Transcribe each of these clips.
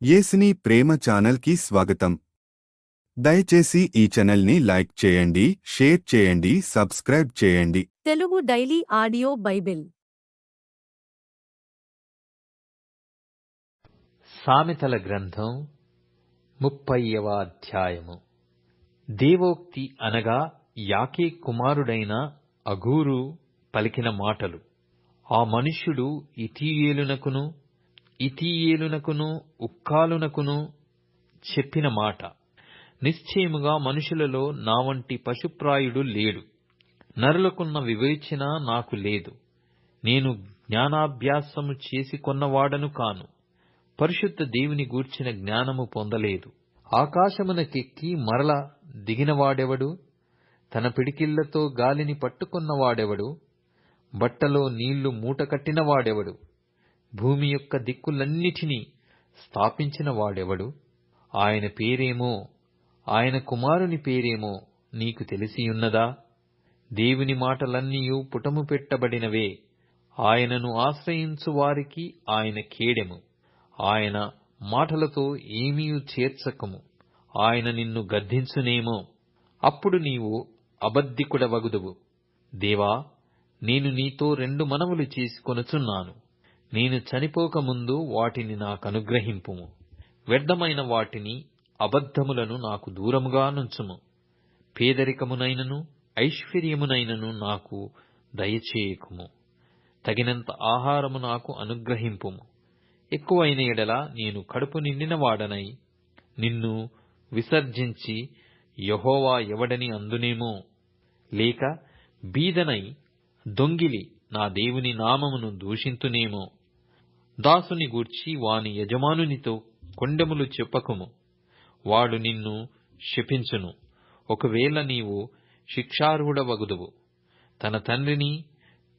యేసుని ప్రేమ ఛానల్కి స్వాగతం. దయచేసి ఈ ఛానల్ని లైక్ చేయండి, షేర్ చేయండి, సబ్స్క్రైబ్ చేయండి. తెలుగు డైలీ ఆడియో బైబిల్ సామెతల గ్రంథం 30వ అధ్యాయము. దేవోక్తి అనగా యాకే కుమారుడైన అగూరు పలికిన మాటలు. ఆ మనుష్యుడు ఇతీయేలునకును ఉక్కాలునకును చెప్పిన మాట. నిశ్చయముగా మనుషులలో నా వంటి పశుప్రాయుడు లేడు, నరులకున్న వివేచన నాకు లేదు. నేను జ్ఞానాభ్యాసము చేసి కొన్నవాడను కాను, పరిశుద్ధ దేవుని గూర్చిన జ్ఞానము పొందలేదు. ఆకాశమునకెక్కి మరల దిగినవాడెవడు? తన పిడికిళ్లతో గాలిని పట్టుకున్నవాడెవడు? బట్టలో నీళ్లు మూటకట్టినవాడెవడు? భూమి యొక్క దిక్కులన్నిటినీ స్థాపించిన వాడెవడు? ఆయన పేరేమో, ఆయన కుమారుని పేరేమో నీకు తెలిసియున్నదా? దేవుని మాటలన్నీయు పుటము పెట్టబడినవే. ఆయనను ఆశ్రయించు వారికి ఆయన కేడెము. ఆయన మాటలతో ఏమీయు చేర్చకము. ఆయన నిన్ను గద్దించునేమో, అప్పుడు నీవు అబద్ధికుడవగుదువు. దేవా, నేను నీతో 2 మనవులు చేసుకొనుచున్నాను. నేను చనిపోకముందు వాటిని నాకనుగ్రహింపుము. వ్యర్థమైన వాటిని, అబద్ధములను నాకు దూరముగా నుంచుము. పేదరికమునైనను ఐశ్వర్యమునైనను నాకు దయచేయకుము. తగినంత ఆహారము నాకు అనుగ్రహింపుము. ఎక్కువైన ఎడల నేను కడుపు నిండిన వాడనై నిన్ను విసర్జించి యెహోవా ఎవడని అందునేమో, లేక బీదనై దొంగిలి నా దేవుని నామమును దూషింతునేమో. దాసుని గూర్చి వాని యజమానునితో కొండెములు చెప్పకుము, వాడు నిన్ను శపించును. ఒకవేళ నీవు శిక్షార్హుడవగుదువు. తన తండ్రిని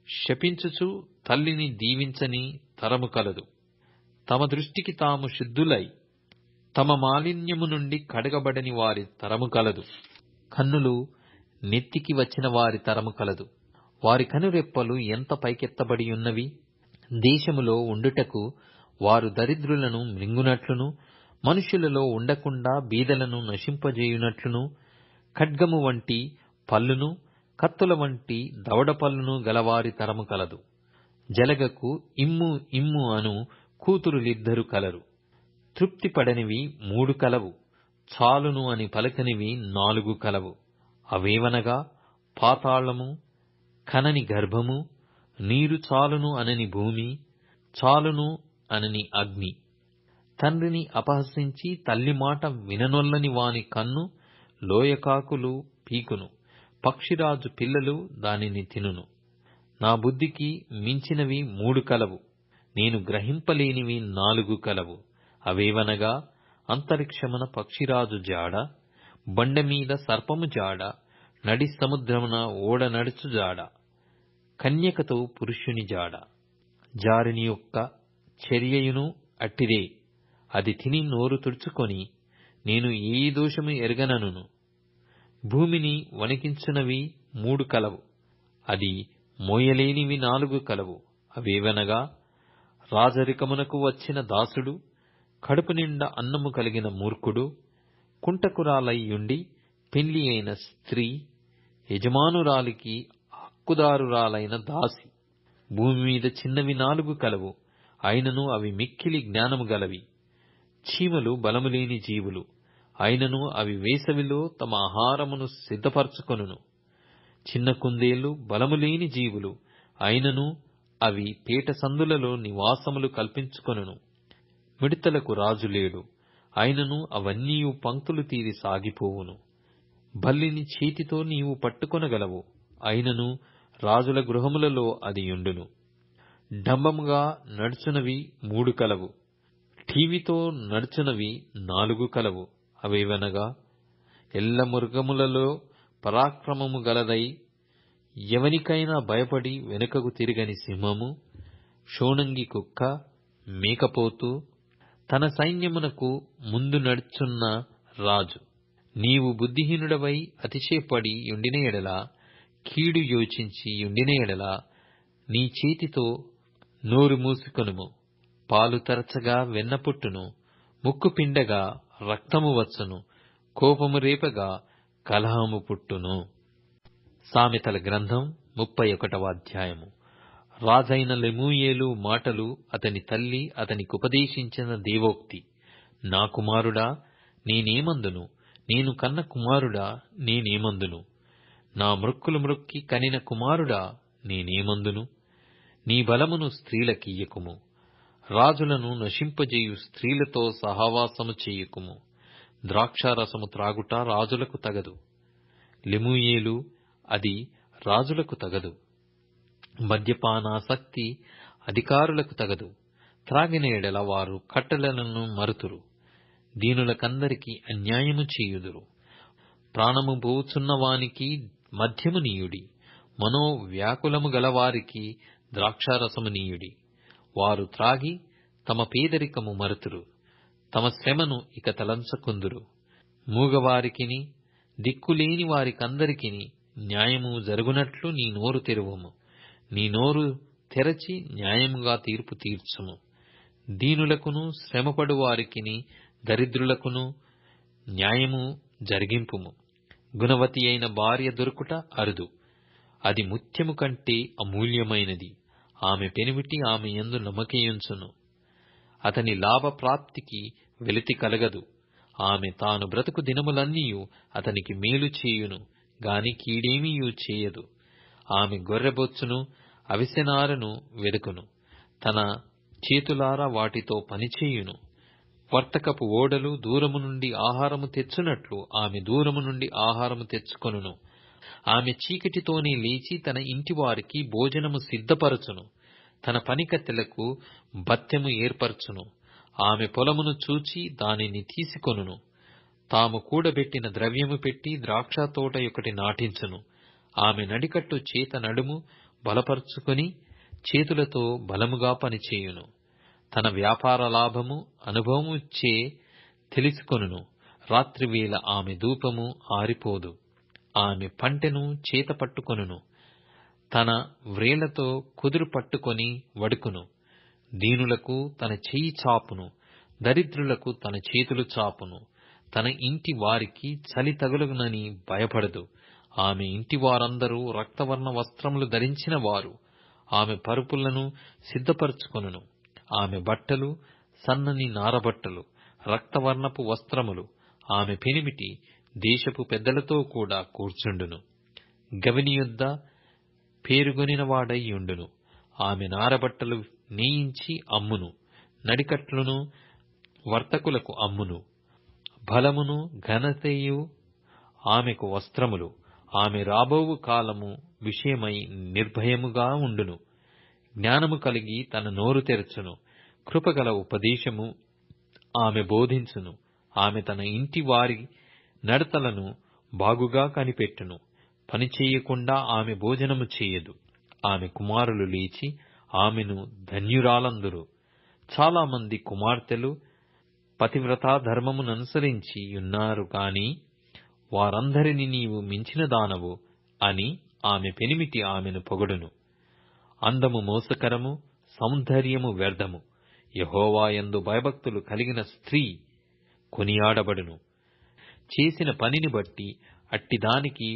శపించుచు తల్లిని దీవించని తరము కలదు. తమ దృష్టికి తాము శుద్ధులై తమ మాలిన్యము నుండి కడగబడని వారి తరము కలదు. కన్నులు నెత్తికి వచ్చిన వారి తరము కలదు. వారి కనురెప్పలు ఎంత పైకెత్తబడి ఉన్నవి! దేశములో ఉండుటకు వారు దరిద్రులను మృంగునట్లును, మనుషులలో ఉండకుండా బీదలను నశింపజేయునట్లును, ఖడ్గము వంటి పళ్ళును, కత్తుల వంటి దవడ పళ్ళును గలవారి తరము కలదు. జలగకు ఇమ్ము ఇమ్ము అను కూతురులిద్దరు కలరు. తృప్తిపడనివి 3 కలవు, చాలును అని పలకనివి 4 కలవు. అవేవనగా పాతాళము, కనని గర్భము, నీరు చాలును అనని భూమి, చాలును అనని అగ్ని. తండ్రిని అపహసించి తల్లి మాట విననొల్లని వాని కన్ను లోయకాకులు పీకును, పక్షిరాజు పిల్లలు దానిని తినును. నా బుద్ధికి మించినవి 3 కలవు, నేను గ్రహింపలేనివి 4 కలవు. అవేవనగా అంతరిక్షమున పక్షిరాజు జాడ, బండమీద సర్పము జాడ, నడి సముద్రమున ఓడ నడుచు జాడ, కన్యకతో పురుషుని జాడ. జారిని యొక్క చర్యయును అట్టిదే. అది తిని నోరు తుడుచుకొని, నేను ఏ దోషము ఎరగనను. భూమిని వణికించునవి 3 కలవు, అది మోయలేనివి 4 కలవు. అవేవనగా రాజరికమునకు వచ్చిన దాసుడు, కడుపు నిండా అన్నము కలిగిన మూర్ఖుడు, కుంటకురాలయ్యుండి పెళ్లి అయిన స్త్రీ, యజమానురాలికి హక్కుదారురాలైన దాసి. భూమి మీద చిన్నవి 4 కలవు, అయినను అవి మిక్కిలి జ్ఞానము గలవి. చీమలు బలములేని జీవులు, అయినను అవి వేసవిలో తమ ఆహారమును సిద్ధపరచుకొనును. చిన్న కుందేళ్లు బలములేని జీవులు, అయినను అవి పేట సందులలో నివాసములు కల్పించుకొనును. మిడతలకు రాజు లేడు, అయినను అవన్నీయు పంక్తులు తీరి సాగిపోవును. బల్లిని చేతితో నీవు పట్టుకొనగలవు, అయినను రాజుల గృహములలో అది యుండును. డంబముగా నడుచునవి 3 కలవు, ఠీవితో నడుచునవి 4 కలవు. అవేవనగా ఎల్ల మృగములలో పరాక్రమము గలదై ఎవనికైనా భయపడి వెనుకకు తిరగని సింహము, షోనంగి కుక్క, మేకపోతు, తన సైన్యమునకు ముందు నడుచున్న రాజు. నీవు బుద్ధిహీనుడవై అతిశయపడి యుండిన ఎడల, కీడు యోచించి యుండిన ఎడల, నీ చేతితో నోరు మూసుకొనుము. పాలు తరచగా వెన్న పుట్టును, ముక్కు పిండగా రక్తము వచ్చును, కోపము రేపగా కలహము పుట్టును. సామెతల గ్రంథం 31వ అధ్యాయము. రాజైన లెమూయేలు మాటలు అతని తల్లి అతనికుపదేశించిన దేవోక్తి. నా కుమారుడా, నేనేమందును? నేను కన్న కుమారుడా, నేనేమందును? నా మృక్కులు మ్రొక్కి కనిన కుమారుడా, నేనేమందును? నీ బలమును స్త్రీలకియ్యకుము, రాజులను నశింపజేయు స్త్రీలతో సహవాసము చేయకుము. ద్రాక్షారసము త్రాగుట రాజులకు తగదు, లెమూయేలు, అది రాజులకు తగదు. మద్యపానాసక్తి అధికారులకు తగదు, త్రాగిన ఎడల వారు కట్టడలను మరుతురు. దీనులకందరికి అన్యాయము చేయుదురు. ప్రాణము పోవుచున్నవానికి మద్యము నీయుడి, మనోవ్యాకులము గలవారికి ద్రాక్షారసము నీయుడి. వారు త్రాగి తమ పేదరికము మరుతురు, తమ శ్రమను ఇక తలంచకుందురు. మూగవారికిని దిక్కులేని వారికందరికిని న్యాయము జరుగునట్లు నీ నోరు తెరువుము. నీ నోరు తెరచి న్యాయముగా తీర్పు తీర్చుము. దీనులకును శ్రమపడు వారికిని దరిద్రులకును న్యాయము జరిగింపుము. గుణవతి అయిన భార్య దొరుకుట అరుదు, అది ముత్యము కంటే అమూల్యమైనది. ఆమె పెనిమిటి ఆమె యందు నమ్మకయుంచును. అతని లాభప్రాప్తికి వెలితి కలగదు. ఆమె తాను బ్రతుకు దినములన్నీయు అతనికి మేలు చేయును గాని కీడేమీయూ చేయదు. ఆమె గొర్రెబొచ్చును అవిసెనారను వెదుకును, తన చేతులారా వాటితో పనిచేయును. వర్తకపు ఓడలు దూరము నుండి ఆహారము తెచ్చునట్లు ఆమె దూరము నుండి ఆహారము తెచ్చుకొనును. ఆమె చీకటితోనే లేచి తన ఇంటివారికి భోజనము సిద్ధపరచును. తన పనికత్తెలకు భత్యము ఏర్పరచును. ఆమె పొలమును చూచి దానిని తీసుకొనును. తాము కూడబెట్టిన ద్రవ్యము పెట్టి ద్రాక్షతోట ఒకటి నాటించును. ఆమె నడికట్టు చేత నడుము బలపరుచుకొని చేతులతో బలముగా పనిచేయును. తన వ్యాపార లాభము అనుభవముచే తెలుసుకొనును. రాత్రివేళ ఆమె ధూపము ఆరిపోదు. ఆమె పంటెను చేత పట్టుకొనును. తన వ్రేళ్లతో కుదురు పట్టుకొని వడుకును. దీనులకు తన చెయ్యి చాపును, దరిద్రులకు తన చేతులు చాపును. తన ఇంటి వారికి చలి తగులునని భయపడదు. ఆమె ఇంటి వారందరూ రక్తవర్ణ వస్త్రములు ధరించిన వారు. ఆమె పరుపులను సిద్ధపరచుకొనును. ఆమె బట్టలు సన్నని నారబట్టలు, రక్తవర్ణపు వస్త్రములు. ఆమె పెనిమిటి దేశపు పెద్దలతో కూడా కూర్చుండును. గవిని యొద్ద పేరుగొనినవాడైయుండును. ఆమె నారబట్టలు నేయించి అమ్మును, నడికట్లును వర్తకులకు అమ్మును. బలమును ఘనతయు ఆమెకు వస్త్రములు. ఆమె రాబోవు కాలము విషయమై నిర్భయముగా ఉండును. జ్ఞానము కలిగి తన నోరు తెరచును. కృపగల ఉపదేశము ఆమె బోధించును. ఆమె తన ఇంటి వారి నడతలను బాగుగా కనిపెట్టును. పని చేయకుండా ఆమె భోజనము చేయదు. ఆమె కుమారులు లేచి ఆమెను ధన్యురాలందురు. చాలా మంది కుమార్తెలు పతివ్రతా ధర్మముననుసరించి యున్నారు గాని వారందరిని నీవు మించిన దానవు అని ఆమె పెనిమిటి ఆమెను పొగడును. అందము మోసకరము, సౌందర్యము వ్యర్థము. యెహోవా యందు భయభక్తులు కలిగిన స్త్రీ కొనియాడబడును. చేసిన పనిని బట్టి అట్టిదానికి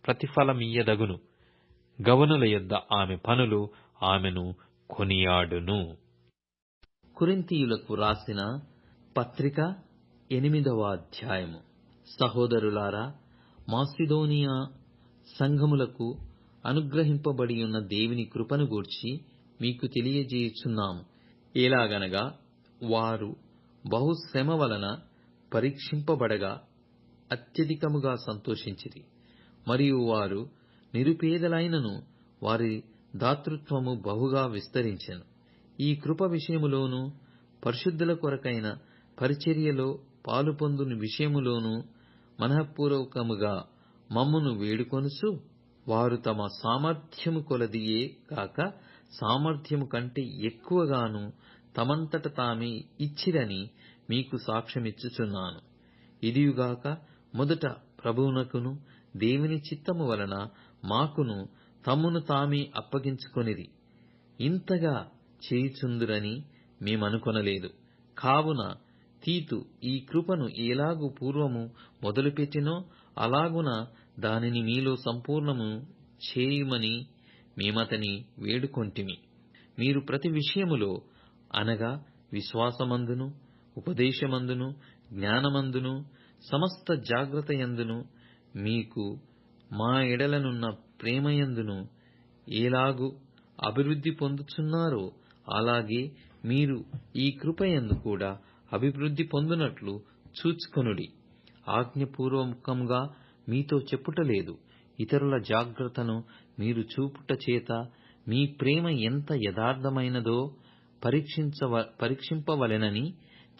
ప్రతిఫలమియ్యదగును. గవనుల యొద్ద ఆమె పనులు ఆమెను కొనియాడును. కొరింథీయులకు రాసిన పత్రిక 8వ అధ్యాయము. సహోదరులారా, మాసిదోనియా సంఘములకు అనుగ్రహింపబడియున్న దేవుని కృపను గూర్చి మీకు తెలియజేయుచున్నాము. ఎలాగనగా వారు బహుశ్రమ వలన పరీక్షింపబడగా అత్యధికముగా సంతోషించిరి. మరియు వారు నిరుపేదలైనను వారి దాతృత్వము బహుగా విస్తరించెను. ఈ కృప విషయములోను పరిశుద్ధుల కొరకైన పరిచర్యలో పాలుపొందుని విషయములోను మనఃపూర్వకముగా మమ్మును వేడుకొనుచు, వారు తమ సామర్థ్యము కొలదియే కాక సామర్థ్యము కంటే ఎక్కువగాను తమంతట తామే ఇచ్చిరని మీకు సాక్ష్యమిచ్చుచున్నాను. ఇదియుగాక మొదట ప్రభువునకును దేవుని చిత్తము వలన మాకును తమ్మును తామే అప్పగించుకొనిరి. ఇంతగా చేయుచుందురని మేమనుకొనలేదు. కావున తీతు ఈ కృపను ఎలాగు పూర్వము మొదలుపెట్టినో అలాగున దానిని మీలో సంపూర్ణము చేయుమని మేమతని వేడుకొంటిమి. మీరు ప్రతి విషయములో అనగా విశ్వాసమందును, ఉపదేశమందును, జ్ఞానమందును, సమస్త జాగ్రత్తయందును, మీకు మా ఎడలనున్న ప్రేమయందును ఎలాగు అభివృద్ధి పొందుచున్నారో అలాగే మీరు ఈ కృపయందు కూడా అభివృద్ధి పొందునట్లు చూచుకొనుడి. ఆజ్ఞపూర్వకంగా మీతో చెప్పుటలేదు, ఇతరుల జాగ్రత్తను మీరు చూపుట చేత మీ ప్రేమ ఎంత యథార్థమైనదో పరీక్షింపవలెనని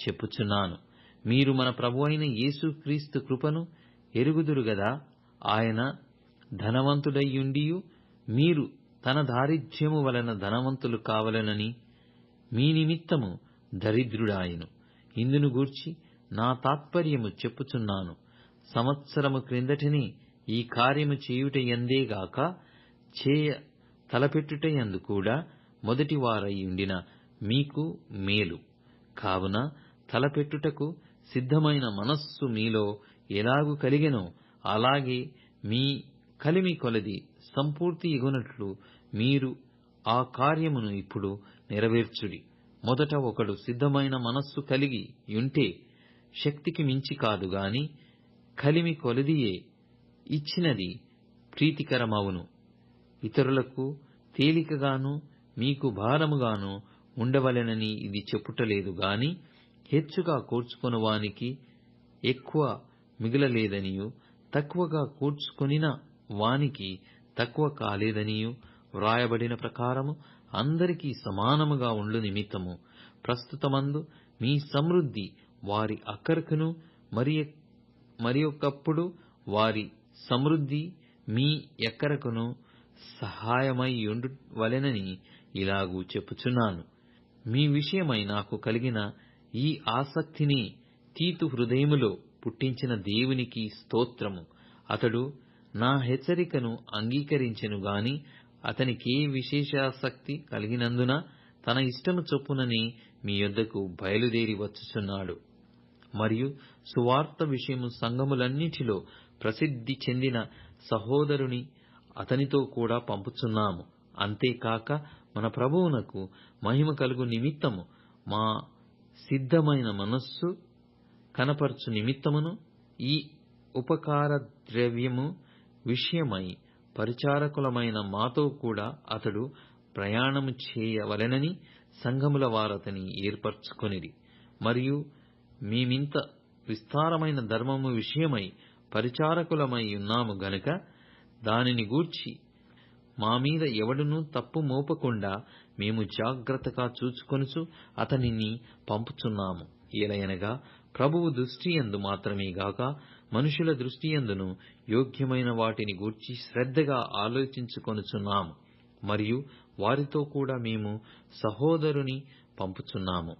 చెప్పుచున్నాను. మీరు మన ప్రభువైన యేసుక్రీస్తు కృపను ఎరుగుదురు గదా. ఆయన ధనవంతుడైయుండియు మీరు తన దారిద్ర్యము వలన ధనవంతులు కావలెనని మీ నిమిత్తము దరిద్రుడాయెను. ఇందును గూర్చి నా తాత్పర్యము చెప్పుచున్నాను. సంవత్సరము క్రిందటనే ఈ కార్యము చేయుటయందేగాక చేయ తలపెట్టుటయందు కూడా మొదటి వారై ఉండిన మీకు మేలు. కావున తలపెట్టుటకు సిద్ధమైన మనస్సు మీలో ఎలాగు కలిగెనో అలాగే మీ కలిమి కొలది సంపూర్తి ఎగునట్లు మీరు ఆ కార్యమును ఇప్పుడు నెరవేర్చుడి. మొదట ఒకడు సిద్ధమైన మనస్సు కలిగి యుంటే శక్తికి మించి కాదు గాని కలిమి కొలదియే ఇచ్చినది ప్రీతికరమవును. ఇతరులకు తేలికగాను మీకు భారముగాను ఉండవలెనని ఇది చెప్పుటలేదు గాని హెచ్చుగా కూర్చుకొనువానికి ఎక్కువ మిగలలేదనియు తక్కువగా కూర్చుకొనిన వానికి తక్కువ కాలేదనియు వ్రాయబడిన ప్రకారము అందరికీ సమానముగా ఉండు నిమిత్తము ప్రస్తుతమందు మీ సమృద్ధి వారి అక్కరకును మరియొకప్పుడు వారి సమృద్ధి మీ ఎక్కరకును సహాయమైయుండు వలెనని ఇలాగూ చెప్పుచున్నాను. మీ విషయమై నాకు కలిగిన ఈ ఆసక్తిని తీతు హృదయములో పుట్టించిన దేవునికి స్తోత్రము. అతడు నా హెచ్చరికను అంగీకరించెను గాని అతనికే విశేషాసక్తి కలిగినందున తన ఇష్టము చొప్పుననే మీ యొద్దకు బయలుదేరి వచ్చుచున్నాడు. మరియు సువార్త విషయము సంఘములన్నిటిలో ప్రసిద్ధి చెందిన సహోదరుని అతనితో కూడా పంపుచున్నాము. అంతేకాక మన ప్రభువునకు మహిమ కలుగు నిమిత్తము మా సిద్ధమైన మనస్సు కనపరచు నిమిత్తమును ఈ ఉపకార ద్రవ్యము విషయమై పరిచారకులమైన మాతో కూడా అతడు ప్రయాణము చేయవలెనని సంఘముల వారతని ఏర్పరచుకొనిరి. మరియు మేమింత విస్తారమైన ధర్మము విషయమై పరిచారకులమై ఉన్నాము గనుక దానిని గూర్చి మా మీద ఎవడునూ తప్పు మోపకుండా మేము జాగ్రత్తగా చూచుకొనుచు అతనిని పంపుచున్నాము. ఏలయనగా ప్రభువు దృష్టియందు మాత్రమే గాక మనుషుల దృష్టియందును యోగ్యమైన వాటిని గూర్చి శ్రద్ధగా ఆలోచించుకొనుచున్నాము. మరియు వారితో కూడా మేము సహోదరుని పంపుచున్నాము.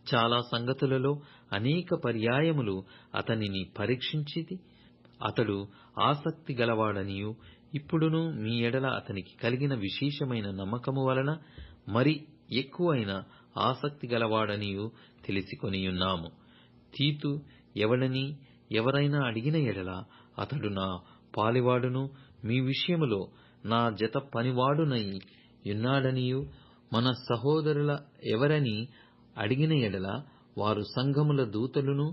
చాలా సంగతులలో అనేక పర్యాయములు అతనిని పరీక్షించితి. అతడు ఆసక్తి గలవాడనియు ఇప్పుడును మీ ఎడల అతనికి కలిగిన విశేషమైన నమ్మకము వలన మరి ఎక్కువైన ఆసక్తి గలవాడనియు తెలిసికొనియున్నాము. తీతు ఎవరైనా అడిగిన ఎడల అతడు నా పాలివాడును మీ విషయములో నా జత పనివాడునై యున్నాడనియు మన సహోదరుల ఎవరని అడిగిన ఎడల వారు సంఘముల దూతలును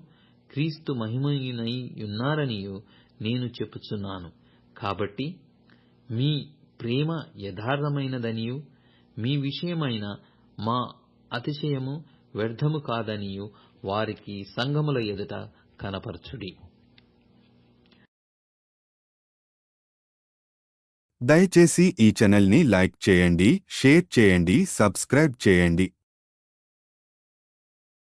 క్రీస్తు మహిమయునై యున్నారనియు నేను చెప్పుచున్నాను. కాబట్టి మీ ప్రేమ యథార్థమైనదనియు మీ విషయమైన మా అతిశయము వ్యర్థము కాదనియు వారికి సంఘముల ఎదుట కనపరచుడి. దయచేసి ఈ ఛానల్ని లైక్ చేయండి, షేర్ చేయండి, సబ్స్క్రైబ్ చేయండి.